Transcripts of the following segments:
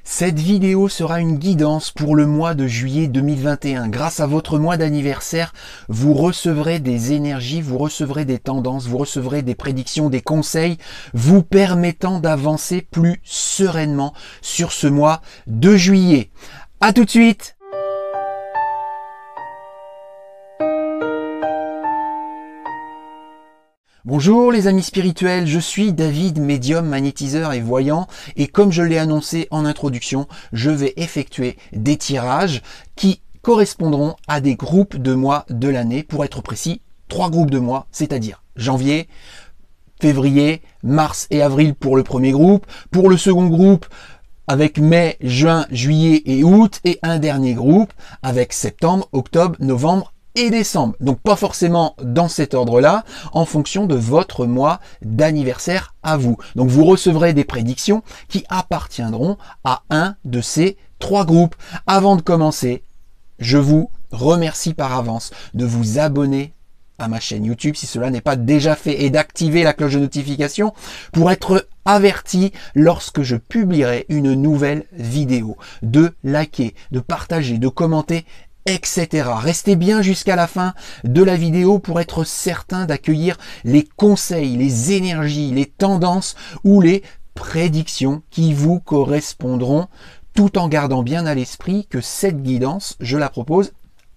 Cette vidéo sera une guidance pour le mois de juillet 2021. Grâce à votre mois d'anniversaire, vous recevrez des énergies, vous recevrez des tendances, vous recevrez des prédictions, des conseils vous permettant d'avancer plus sereinement sur ce mois de juillet. À tout de suite! Bonjour les amis spirituels, je suis David, médium, magnétiseur et voyant, et comme je l'ai annoncé en introduction, je vais effectuer des tirages qui correspondront à des groupes de mois de l'année, pour être précis, 3 groupes de mois, c'est-à-dire janvier, février, mars et avril pour le premier groupe, pour le second groupe avec mai, juin, juillet et août, et un dernier groupe avec septembre, octobre, novembre et décembre. Donc pas forcément dans cet ordre-là, en fonction de votre mois d'anniversaire à vous. Donc vous recevrez des prédictions qui appartiendront à un de ces 3 groupes. Avant de commencer, je vous remercie par avance de vous abonner à ma chaîne YouTube si cela n'est pas déjà fait et d'activer la cloche de notification pour être averti lorsque je publierai une nouvelle vidéo, de liker, de partager, de commenter, etc. Restez bien jusqu'à la fin de la vidéo pour être certain d'accueillir les conseils, les énergies, les tendances ou les prédictions qui vous correspondront, tout en gardant bien à l'esprit que cette guidance, je la propose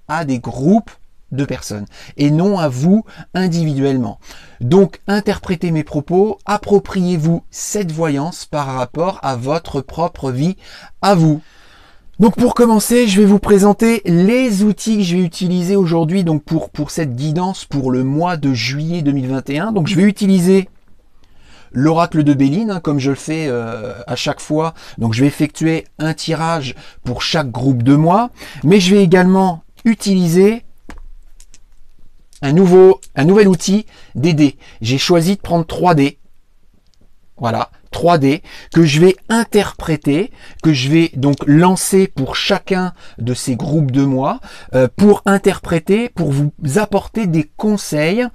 à des groupes de personnes et non à vous individuellement. Donc interprétez mes propos, appropriez-vous cette voyance par rapport à votre propre vie à vous. Donc pour commencer, je vais vous présenter les outils que je vais utiliser aujourd'hui donc pour cette guidance pour le mois de juillet 2021. Donc je vais utiliser l'oracle de Béline, comme je le fais à chaque fois. Donc je vais effectuer un tirage pour chaque groupe de mois, mais je vais également utiliser un nouvel outil, des dés. J'ai choisi de prendre 3 dés. Voilà, 3 dés que je vais interpréter, que je vais donc lancer pour chacun de ces groupes de mois, pour interpréter, pour vous apporter des conseils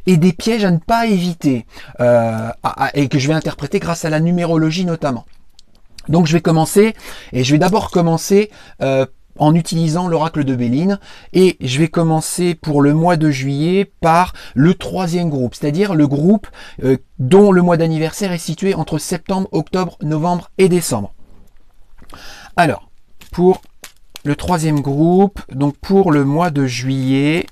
et des pièges à ne pas éviter, et que je vais interpréter grâce à la numérologie notamment. Donc je vais commencer, et je vais d'abord commencer en utilisant l'oracle de Béline, et je vais commencer pour le mois de juillet par le 3e groupe, c'est-à-dire le groupe dont le mois d'anniversaire est situé entre septembre, octobre, novembre et décembre. Alors, pour le 3e groupe, donc pour le mois de juillet,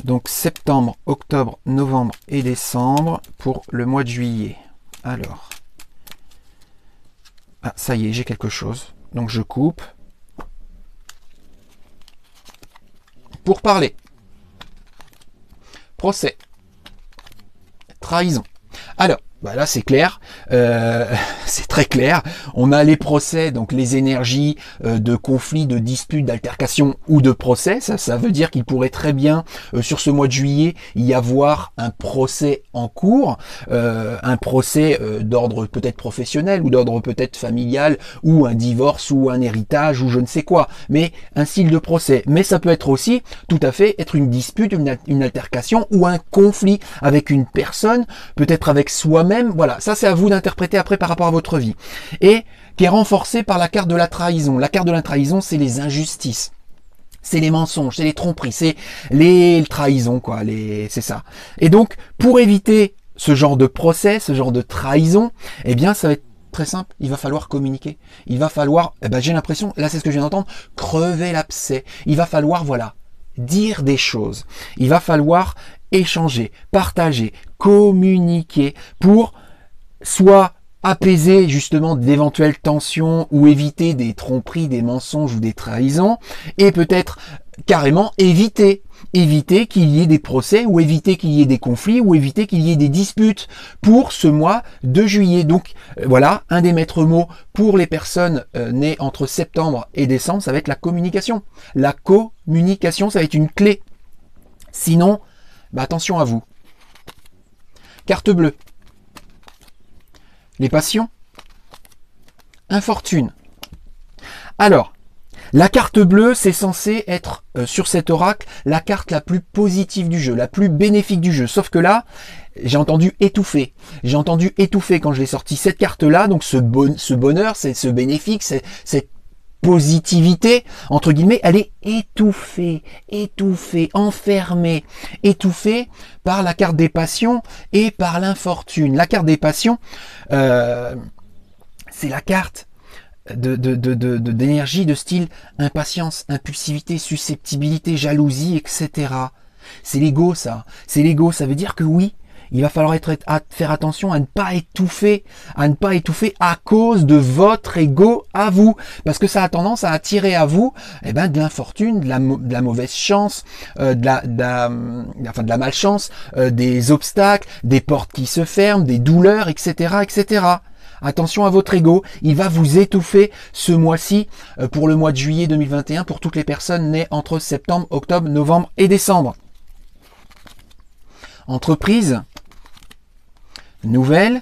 donc septembre, octobre, novembre et décembre, pour le mois de juillet. Alors, ah, ça y est, j'ai quelque chose. Donc je coupe. Pour parler. Procès. Trahison. Alors, bah là c'est clair, c'est très clair. On a les procès, donc les énergies de conflit, de dispute, d'altercation ou de procès. Ça veut dire qu'il pourrait très bien, sur ce mois de juillet, y avoir un procès en cours, un procès d'ordre peut-être professionnel ou d'ordre peut-être familial, ou un divorce ou un héritage ou je ne sais quoi, mais un style de procès. Mais ça peut être aussi tout à fait être une dispute, une altercation ou un conflit avec une personne, peut-être avec soi-même. Voilà, ça c'est à vous d'interpréter après par rapport à votre vie. Et qui est renforcé par la carte de la trahison. La carte de la trahison, c'est les injustices. C'est les mensonges, c'est les tromperies, c'est les trahisons, quoi. C'est ça. Et donc, pour éviter ce genre de procès, ce genre de trahison, eh bien, ça va être très simple. Il va falloir communiquer. Il va falloir, j'ai l'impression, là c'est ce que je viens d'entendre, crever l'abcès. Il va falloir, voilà, dire des choses. Il va falloir échanger, partager, communiquer pour soit apaiser justement d'éventuelles tensions ou éviter des tromperies, des mensonges ou des trahisons, et peut-être carrément éviter qu'il y ait des procès ou éviter qu'il y ait des conflits ou éviter qu'il y ait des disputes pour ce mois de juillet. Donc voilà, un des maîtres mots pour les personnes nées entre septembre et décembre, ça va être la communication. La communication, ça va être une clé. Sinon, bah attention à vous. Carte bleue. Les passions. Infortune. Alors, La carte bleue, c'est censé être, sur cet oracle, la carte la plus positive du jeu, la plus bénéfique du jeu. Sauf que là, j'ai entendu étouffer. J'ai entendu étouffer quand je l'ai sorti cette carte-là. Donc ce bonheur, ce bénéfique, cette positivité, entre guillemets, elle est étouffée, enfermée, étouffée par la carte des passions et par l'infortune. La carte des passions, c'est la carte d'énergie de style impatience, impulsivité, susceptibilité, jalousie, etc. C'est l'ego, ça. C'est l'ego. Ça veut dire que oui, il va falloir faire attention à ne pas étouffer, à cause de votre ego à vous, parce que ça a tendance à attirer à vous, de l'infortune, de la mauvaise chance, de la malchance, des obstacles, des portes qui se ferment, des douleurs, etc., etc. Attention à votre ego, il va vous étouffer ce mois-ci, pour le mois de juillet 2021, pour toutes les personnes nées entre septembre, octobre, novembre et décembre. Entreprise, nouvelle,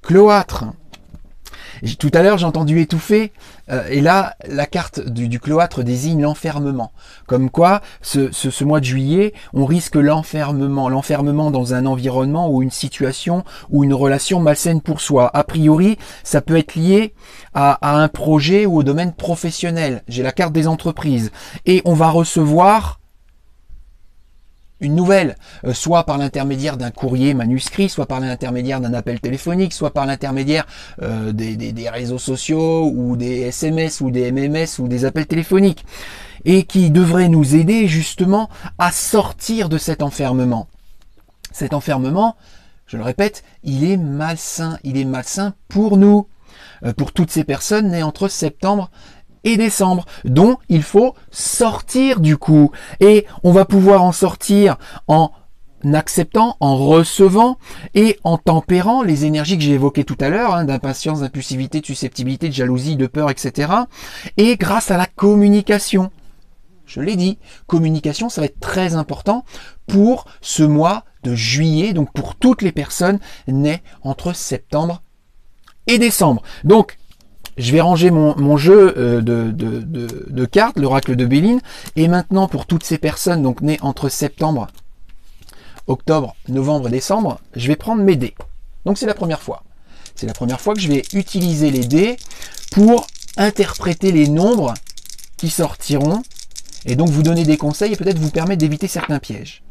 cloître. Tout à l'heure, j'ai entendu étouffer, et là, la carte du cloître désigne l'enfermement. Comme quoi, ce mois de juillet, on risque l'enfermement dans un environnement ou une situation ou une relation malsaine pour soi. A priori, ça peut être lié à un projet ou au domaine professionnel. J'ai la carte des entreprises. Et on va recevoir une nouvelle, soit par l'intermédiaire d'un courrier manuscrit, soit par l'intermédiaire d'un appel téléphonique, soit par l'intermédiaire des réseaux sociaux ou des SMS ou des MMS ou des appels téléphoniques, et qui devrait nous aider justement à sortir de cet enfermement. Cet enfermement, je le répète, il est malsain pour nous, pour toutes ces personnes nées entre septembre et décembre, dont il faut sortir du coup. Et on va pouvoir en sortir en acceptant, en recevant et en tempérant les énergies que j'ai évoquées tout à l'heure, d'impatience, d'impulsivité, de susceptibilité, de jalousie, de peur, etc. Et grâce à la communication. Je l'ai dit, communication, ça va être très important pour ce mois de juillet, donc pour toutes les personnes nées entre septembre et décembre. Donc, je vais ranger mon jeu de cartes, l'oracle de Béline. Et maintenant, pour toutes ces personnes donc nées entre septembre, octobre, novembre et décembre, je vais prendre mes dés. Donc c'est la première fois. C'est la première fois que je vais utiliser les dés pour interpréter les nombres qui sortiront. Et donc vous donner des conseils et peut-être vous permettre d'éviter certains pièges.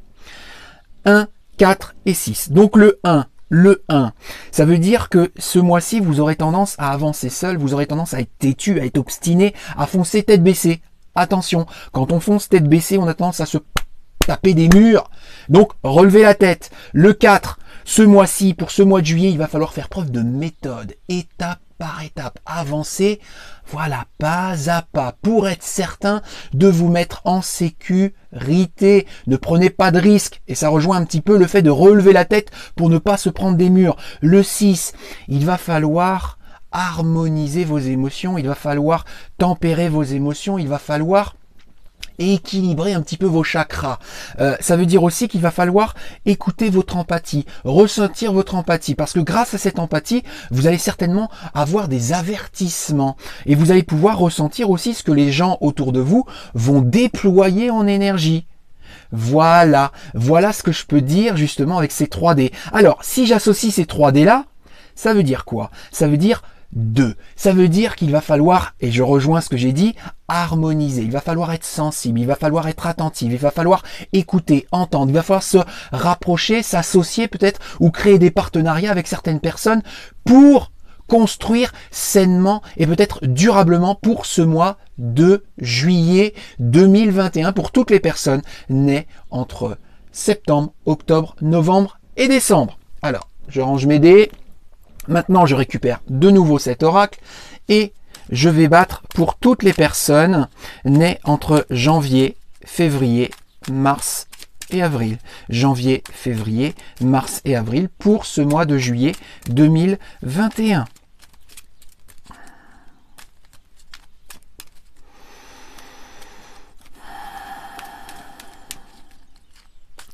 1, 4 et 6. Donc le 1. Le 1, ça veut dire que ce mois-ci, vous aurez tendance à avancer seul, vous aurez tendance à être têtu, à être obstiné, à foncer tête baissée. Attention, quand on fonce tête baissée, on a tendance à se taper des murs. Donc, relevez la tête. Le 4, ce mois-ci, pour ce mois de juillet, il va falloir faire preuve de méthode, étape par étape, avancer, voilà, pas à pas, pour être certain de vous mettre en sécurité. Ne prenez pas de risques, et ça rejoint un petit peu le fait de relever la tête pour ne pas se prendre des murs. Le 6, il va falloir harmoniser vos émotions, il va falloir tempérer vos émotions, il va falloir équilibrer un petit peu vos chakras. Ça veut dire aussi qu'il va falloir écouter votre empathie, ressentir votre empathie, parce que grâce à cette empathie, vous allez certainement avoir des avertissements et vous allez pouvoir ressentir aussi ce que les gens autour de vous vont déployer en énergie. Voilà ce que je peux dire justement avec ces 3D. Alors, si j'associe ces 3D là, ça veut dire quoi? Ça veut dire 2. Ça veut dire qu'il va falloir, et je rejoins ce que j'ai dit, harmoniser. Il va falloir être sensible, il va falloir être attentif, il va falloir écouter, entendre, il va falloir se rapprocher, s'associer peut-être ou créer des partenariats avec certaines personnes pour construire sainement et peut-être durablement pour ce mois de juillet 2021 pour toutes les personnes nées entre septembre, octobre, novembre et décembre. Alors, je range mes dés. Maintenant, je récupère de nouveau cet oracle et je vais battre pour toutes les personnes nées entre janvier, février, mars et avril. Janvier, février, mars et avril pour ce mois de juillet 2021.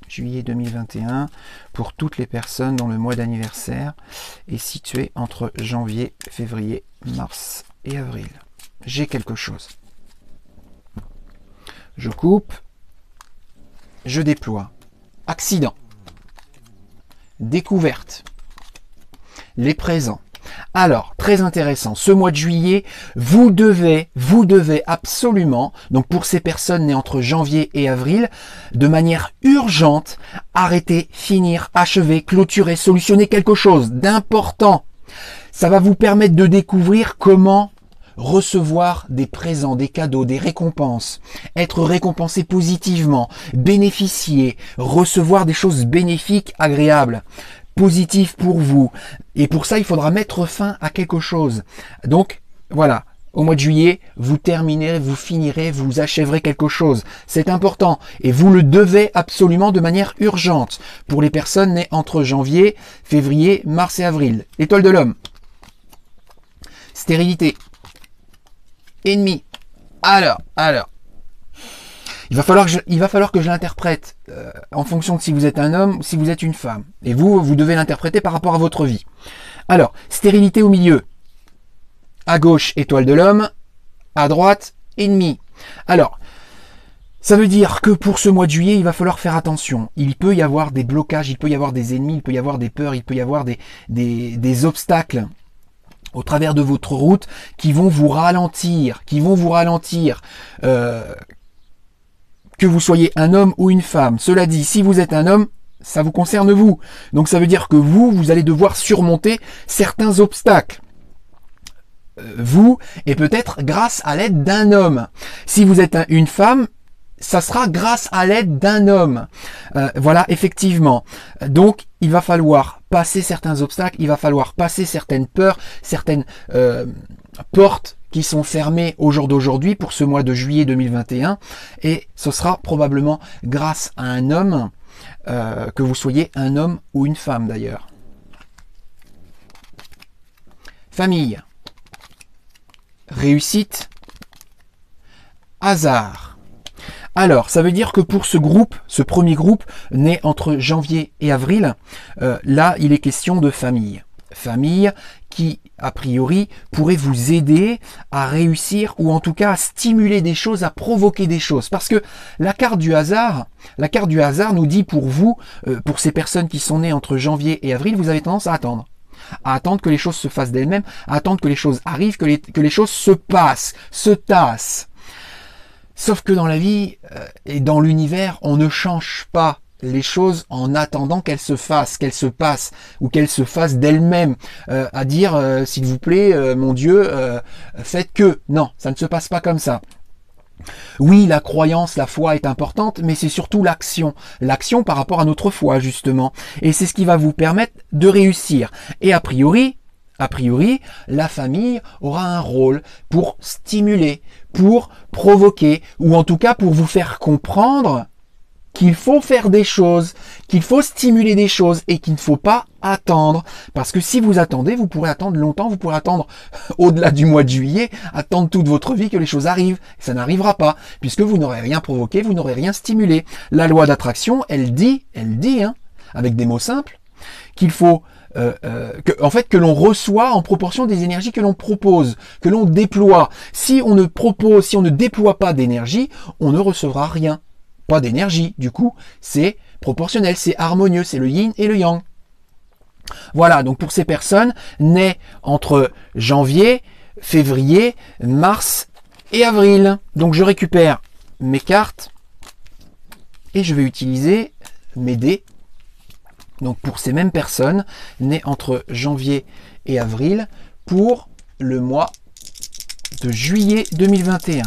Juillet 2021 pour toutes les personnes dont le mois d'anniversaire est situé entre janvier, février, mars et avril. J'ai quelque chose. Je coupe. Je déploie. Accident. Découverte. Les présents. Alors, très intéressant, ce mois de juillet, vous devez absolument, donc pour ces personnes nées entre janvier et avril, de manière urgente, arrêter, finir, achever, clôturer, solutionner quelque chose d'important. Ça va vous permettre de découvrir comment recevoir des présents, des cadeaux, des récompenses, être récompensé positivement, bénéficier, recevoir des choses bénéfiques, agréables, positives pour vous. Et pour ça, il faudra mettre fin à quelque chose. Donc, voilà. Au mois de juillet, vous terminerez, vous finirez, vous achèverez quelque chose. C'est important. Et vous le devez absolument de manière urgente. Pour les personnes nées entre janvier, février, mars et avril. L'étoile de l'homme. Stérilité. Ennemi. Alors. Il va falloir que je l'interprète en fonction de si vous êtes un homme ou si vous êtes une femme. Et vous devez l'interpréter par rapport à votre vie. Alors, stérilité au milieu. À gauche, étoile de l'homme. À droite, ennemi. Alors, ça veut dire que pour ce mois de juillet, il va falloir faire attention. Il peut y avoir des blocages, il peut y avoir des ennemis, il peut y avoir des peurs, il peut y avoir des obstacles au travers de votre route qui vont vous ralentir, que vous soyez un homme ou une femme. Cela dit, si vous êtes un homme, ça vous concerne vous. Donc ça veut dire que vous allez devoir surmonter certains obstacles. Vous, et peut-être grâce à l'aide d'un homme. Si vous êtes une femme, ça sera grâce à l'aide d'un homme. Voilà, effectivement. Donc, il va falloir passer certains obstacles, il va falloir passer certaines peurs, certaines portes qui sont fermées au jour d'aujourd'hui pour ce mois de juillet 2021. Et ce sera probablement grâce à un homme, que vous soyez un homme ou une femme d'ailleurs. Famille. Réussite. Hasard. Alors, ça veut dire que pour ce groupe, ce premier groupe, né entre janvier et avril, là, il est question de famille. Famille qui, a priori, pourrait vous aider à réussir ou en tout cas à stimuler des choses, à provoquer des choses. Parce que la carte du hasard nous dit pour vous, pour ces personnes qui sont nées entre janvier et avril, vous avez tendance à attendre. À attendre que les choses se fassent d'elles-mêmes, à attendre que les choses arrivent, que les choses se passent, se tassent. Sauf que dans la vie et dans l'univers, on ne change pas les choses en attendant qu'elles se fassent, qu'elles se passent ou qu'elles se fassent d'elles-mêmes. À dire, s'il vous plaît, mon Dieu, faites que. Non, ça ne se passe pas comme ça. Oui, la croyance, la foi est importante, mais c'est surtout l'action. L'action par rapport à notre foi, justement. Et c'est ce qui va vous permettre de réussir. Et a priori, la famille aura un rôle pour stimuler, pour provoquer, ou en tout cas pour vous faire comprendre qu'il faut faire des choses, qu'il faut stimuler des choses et qu'il ne faut pas attendre. Parce que si vous attendez, vous pourrez attendre longtemps, vous pourrez attendre au-delà du mois de juillet, attendre toute votre vie que les choses arrivent. Ça n'arrivera pas, puisque vous n'aurez rien provoqué, vous n'aurez rien stimulé. La loi d'attraction, elle dit, avec des mots simples, qu'il faut que l'on reçoit en proportion des énergies que l'on propose, que l'on déploie. Si on ne déploie pas d'énergie, on ne recevra rien. Pas d'énergie. Du coup, c'est proportionnel, c'est harmonieux, c'est le yin et le yang. Voilà, donc pour ces personnes nées entre janvier, février, mars et avril. Donc je récupère mes cartes et je vais utiliser mes dés. Donc pour ces mêmes personnes nées entre janvier et avril pour le mois de juillet 2021.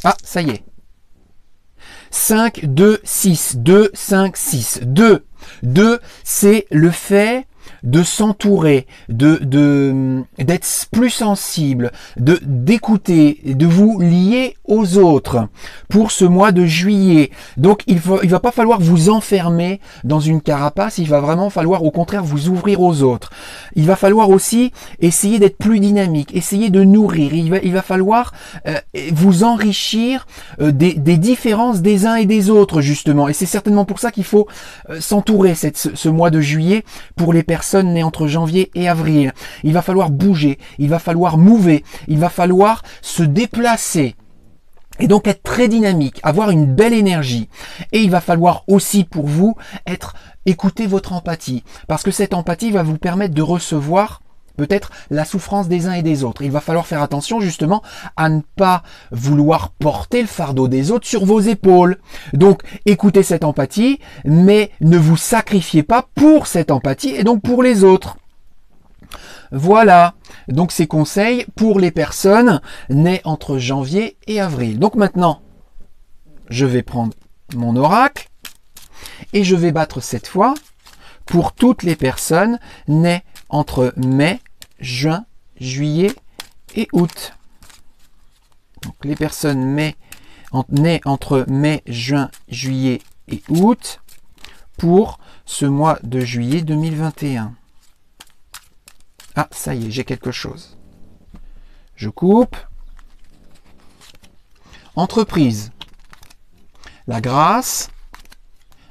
Ah, ça y est. 5, 2, 6. 2, 5, 6. 2. 2, c'est le fait de s'entourer, d'être plus sensible, d'écouter, de vous lier aux autres pour ce mois de juillet. Donc il va pas falloir vous enfermer dans une carapace, il va vraiment falloir au contraire vous ouvrir aux autres. Il va falloir aussi essayer d'être plus dynamique, essayer de nourrir, il va falloir vous enrichir des différences des uns et des autres justement. Et c'est certainement pour ça qu'il faut s'entourer ce mois de juillet pour les personnes nées entre janvier et avril. Il va falloir bouger, il va falloir mouver, il va falloir se déplacer. Et donc être très dynamique, avoir une belle énergie. Et il va falloir aussi pour vous écouter votre empathie. Parce que cette empathie va vous permettre de recevoir peut-être la souffrance des uns et des autres. Il va falloir faire attention justement à ne pas vouloir porter le fardeau des autres sur vos épaules. Donc écoutez cette empathie, mais ne vous sacrifiez pas pour cette empathie et donc pour les autres. Voilà, donc ces conseils pour les personnes nées entre janvier et avril. Donc maintenant, je vais prendre mon oracle et je vais battre cette fois pour toutes les personnes nées entre mai, juin, juillet et août. Donc les personnes nées entre mai, juin, juillet et août pour ce mois de juillet 2021. Ah, ça y est, j'ai quelque chose. Je coupe. Entreprise. La grâce.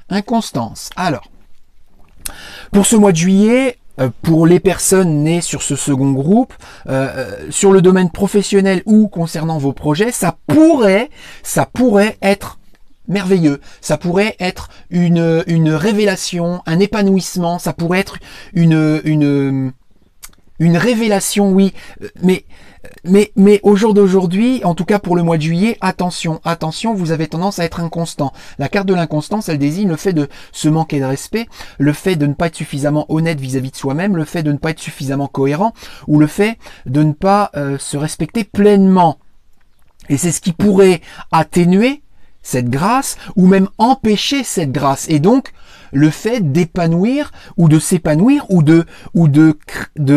Inconstance. Alors, pour ce mois de juillet, pour les personnes nées sur ce second groupe, sur le domaine professionnel ou concernant vos projets, ça pourrait être merveilleux. Ça pourrait être une révélation, un épanouissement. Ça pourrait être une révélation, oui, mais au jour d'aujourd'hui, en tout cas pour le mois de juillet, attention, vous avez tendance à être inconstant. La carte de l'inconstance, elle désigne le fait de se manquer de respect, le fait de ne pas être suffisamment honnête vis-à-vis de soi-même, le fait de ne pas être suffisamment cohérent, ou le fait de ne pas se respecter pleinement. Et c'est ce qui pourrait atténuer cette grâce, ou même empêcher cette grâce. Et donc, le fait d'épanouir, ou de s'épanouir, ou de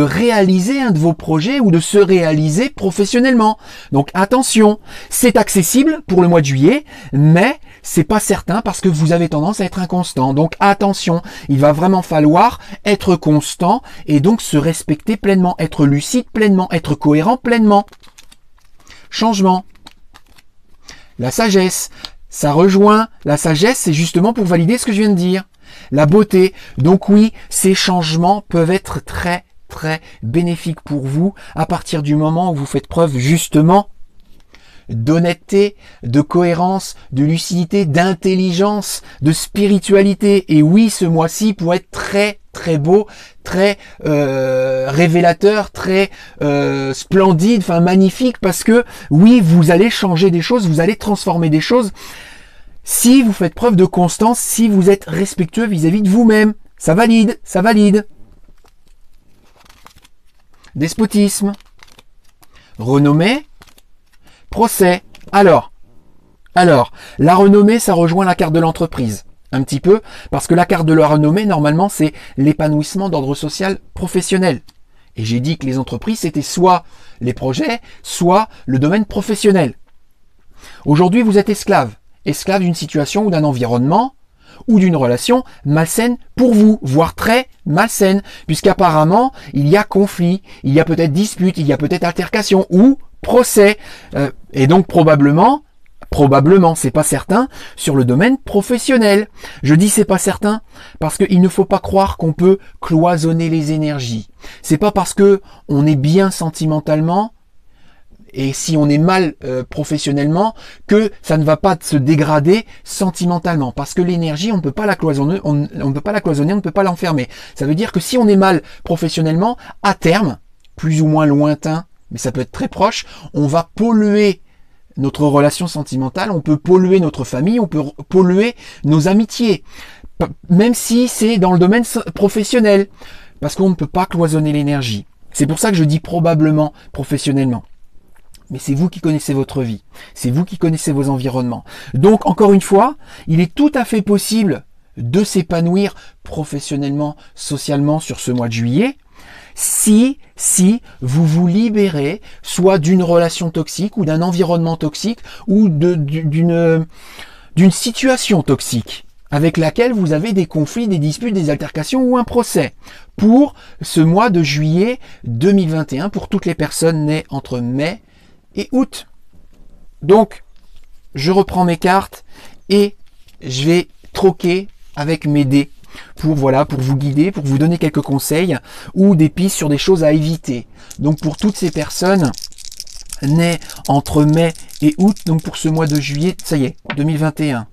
réaliser un de vos projets, ou de se réaliser professionnellement. Donc attention, c'est accessible pour le mois de juillet, mais c'est pas certain parce que vous avez tendance à être inconstant. Donc attention, il va vraiment falloir être constant, et donc se respecter pleinement, être lucide pleinement, être cohérent pleinement. Changement. La sagesse. Ça rejoint la sagesse, c'est justement pour valider ce que je viens de dire. La beauté. Donc oui, ces changements peuvent être très très bénéfiques pour vous à partir du moment où vous faites preuve justement d'honnêteté, de cohérence, de lucidité, d'intelligence, de spiritualité. Et oui, ce mois-ci pourrait être très très beau, très révélateur, très splendide, enfin magnifique, parce que oui, vous allez changer des choses, vous allez transformer des choses si vous faites preuve de constance, si vous êtes respectueux vis-à-vis de vous-même. Ça valide, ça valide. Despotisme. Renommée. Procès. Alors, la renommée, ça rejoint la carte de l'entreprise. Un petit peu, parce que la carte de la renommée, normalement, c'est l'épanouissement d'ordre social professionnel. Et j'ai dit que les entreprises, c'était soit les projets, soit le domaine professionnel. Aujourd'hui, vous êtes esclave d'une situation ou d'un environnement ou d'une relation malsaine pour vous, voire très malsaine, puisqu'apparemment, il y a conflit, il y a peut-être dispute, il y a peut-être altercation ou procès, et donc probablement, c'est pas certain, sur le domaine professionnel. Je dis c'est pas certain parce qu'il ne faut pas croire qu'on peut cloisonner les énergies. C'est pas parce que on est bien sentimentalement et si on est mal professionnellement que ça ne va pas se dégrader sentimentalement, parce que l'énergie on ne peut pas la cloisonner, on ne peut pas l'enfermer. Ça veut dire que si on est mal professionnellement, à terme, plus ou moins lointain, mais ça peut être très proche, on va polluer notre relation sentimentale, on peut polluer notre famille, on peut polluer nos amitiés, même si c'est dans le domaine professionnel, parce qu'on ne peut pas cloisonner l'énergie. C'est pour ça que je dis probablement professionnellement. Mais c'est vous qui connaissez votre vie, c'est vous qui connaissez vos environnements. Donc, encore une fois, il est tout à fait possible de s'épanouir professionnellement, socialement sur ce mois de juillet, si vous vous libérez soit d'une relation toxique ou d'un environnement toxique ou d'une situation toxique avec laquelle vous avez des conflits, des disputes, des altercations ou un procès. Pour ce mois de juillet 2021, pour toutes les personnes nées entre mai et août. Donc, je reprends mes cartes et je vais troquer avec mes dés pour vous guider, pour vous donner quelques conseils ou des pistes sur des choses à éviter. Donc pour toutes ces personnes nés entre mai et août, donc pour ce mois de juillet, ça y est, 2021.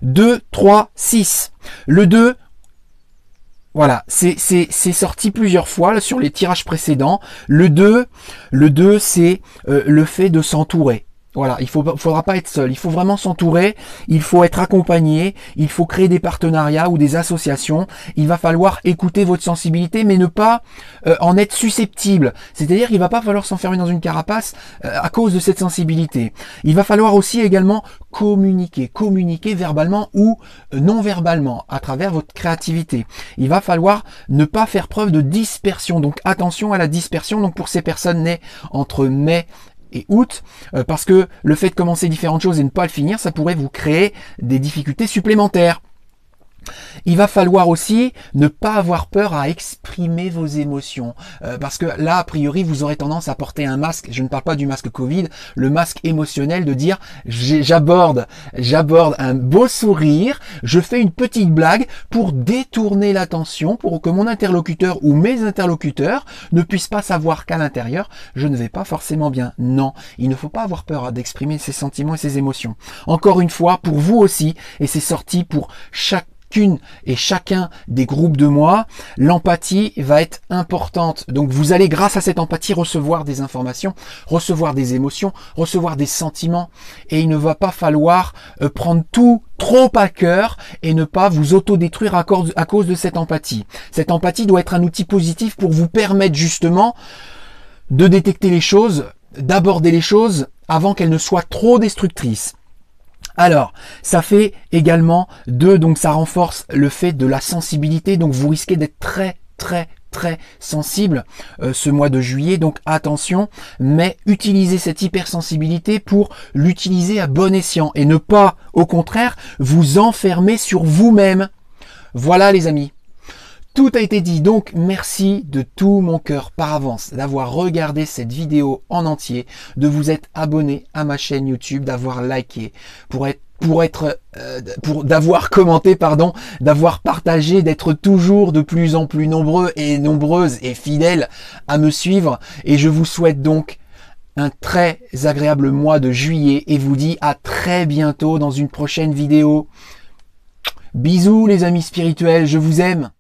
2, 3, 6. Le 2, voilà, c'est sorti plusieurs fois là, sur les tirages précédents. Le 2, c'est le fait de s'entourer. Voilà, faudra pas être seul, il faut vraiment s'entourer, il faut être accompagné, il faut créer des partenariats ou des associations, il va falloir écouter votre sensibilité mais ne pas en être susceptible, c'est-à-dire qu'il va pas falloir s'enfermer dans une carapace à cause de cette sensibilité. Il va falloir aussi également communiquer verbalement ou non verbalement à travers votre créativité. Il va falloir ne pas faire preuve de dispersion, donc attention à la dispersion, donc pour ces personnes nées entre mai et août, parce que le fait de commencer différentes choses et ne pas le finir, ça pourrait vous créer des difficultés supplémentaires. Il va falloir aussi ne pas avoir peur à exprimer vos émotions, parce que là, a priori, vous aurez tendance à porter un masque, je ne parle pas du masque Covid, le masque émotionnel de dire j'aborde un beau sourire, je fais une petite blague pour détourner l'attention, pour que mon interlocuteur ou mes interlocuteurs ne puissent pas savoir qu'à l'intérieur, je ne vais pas forcément bien. Non, il ne faut pas avoir peur d'exprimer ses sentiments et ses émotions. Encore une fois, pour vous aussi, et c'est sorti pour chacune et chacun des groupes de moi, l'empathie va être importante. Donc vous allez grâce à cette empathie recevoir des informations, recevoir des émotions, recevoir des sentiments, et il ne va pas falloir prendre tout trop à cœur et ne pas vous autodétruire à cause de cette empathie. Cette empathie doit être un outil positif pour vous permettre justement de détecter les choses, d'aborder les choses avant qu'elles ne soient trop destructrices. Alors, ça fait également donc ça renforce le fait de la sensibilité, donc vous risquez d'être très sensible ce mois de juillet, donc attention, mais utilisez cette hypersensibilité pour l'utiliser à bon escient et ne pas, au contraire, vous enfermer sur vous-même. Voilà les amis. Tout a été dit, donc merci de tout mon cœur par avance d'avoir regardé cette vidéo en entier, de vous être abonné à ma chaîne YouTube, d'avoir liké, d'avoir commenté, d'avoir partagé, d'être toujours de plus en plus nombreux et nombreuses et fidèles à me suivre. Et je vous souhaite donc un très agréable mois de juillet et vous dis à très bientôt dans une prochaine vidéo. Bisous les amis spirituels, je vous aime.